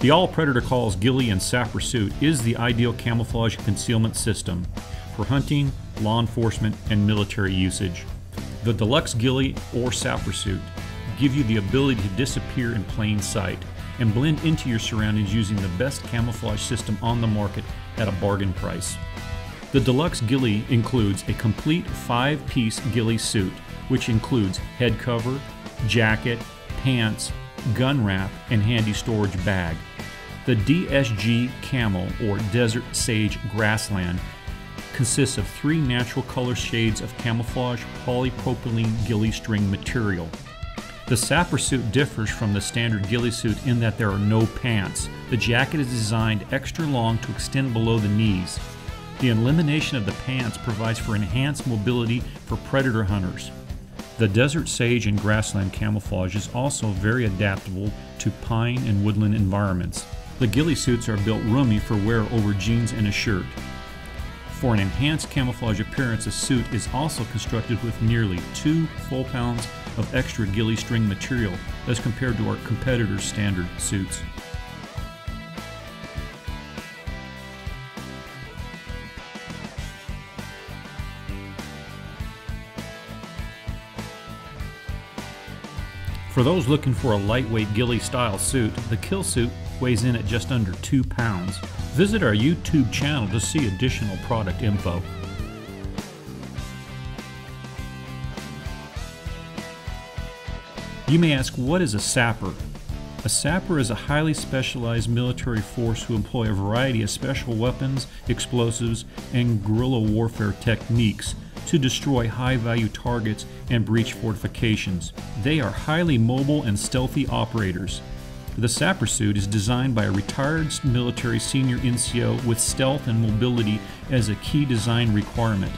The All Predator Calls Ghillie and Sapper Suit is the ideal camouflage and concealment system for hunting, law enforcement, and military usage. The Deluxe Ghillie or Sapper Suit give you the ability to disappear in plain sight and blend into your surroundings using the best camouflage system on the market at a bargain price. The Deluxe Ghillie includes a complete 5-piece ghillie suit, which includes head cover, jacket, pants, gun wrap, and handy storage bag. The DSG Camo or Desert Sage Grassland consists of 3 natural color shades of camouflage polypropylene ghillie string material. The Sapper Suit differs from the standard ghillie suit in that there are no pants. The jacket is designed extra long to extend below the knees. The elimination of the pants provides for enhanced mobility for predator hunters. The Desert Sage and Grassland camouflage is also very adaptable to pine and woodland environments. The ghillie suits are built roomy for wear over jeans and a shirt. For an enhanced camouflage appearance, a suit is also constructed with nearly 2 full pounds of extra ghillie string material as compared to our competitors' standard suits. For those looking for a lightweight ghillie style suit, the Kill Suit weighs in at just under 2 pounds. Visit our YouTube channel to see additional product info. You may ask, what is a sapper? A sapper is a highly specialized military force who employ a variety of special weapons, explosives, and guerrilla warfare techniques to destroy high-value targets and breach fortifications. They are highly mobile and stealthy operators. The Sapper Suit is designed by a retired military senior NCO with stealth and mobility as a key design requirement.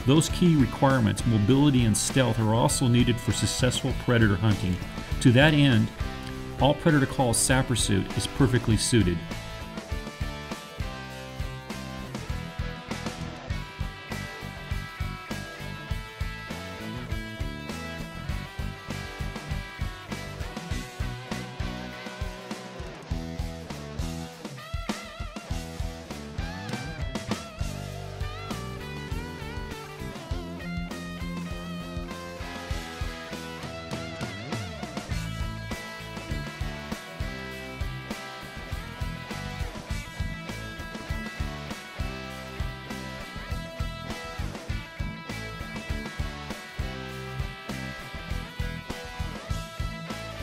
Those key requirements, mobility and stealth, are also needed for successful predator hunting. To that end, All Predator Calls Sapper Suit is perfectly suited.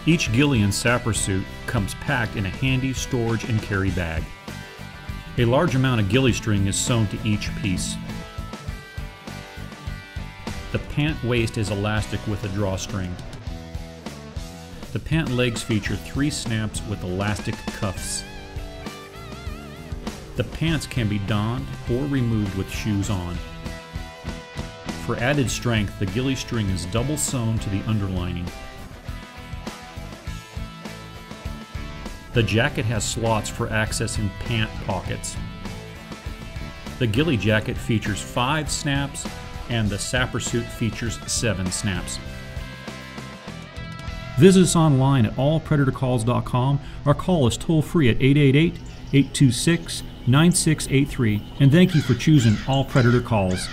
Each ghillie and sapper suit comes packed in a handy storage and carry bag. A large amount of ghillie string is sewn to each piece. The pant waist is elastic with a drawstring. The pant legs feature 3 snaps with elastic cuffs. The pants can be donned or removed with shoes on. For added strength, the ghillie string is double sewn to the underlining. The jacket has slots for accessing pant pockets. The ghillie jacket features 5 snaps and the sapper suit features 7 snaps. Visit us online at allpredatorcalls.com or call us toll free at 888-826-9683, and thank you for choosing All Predator Calls.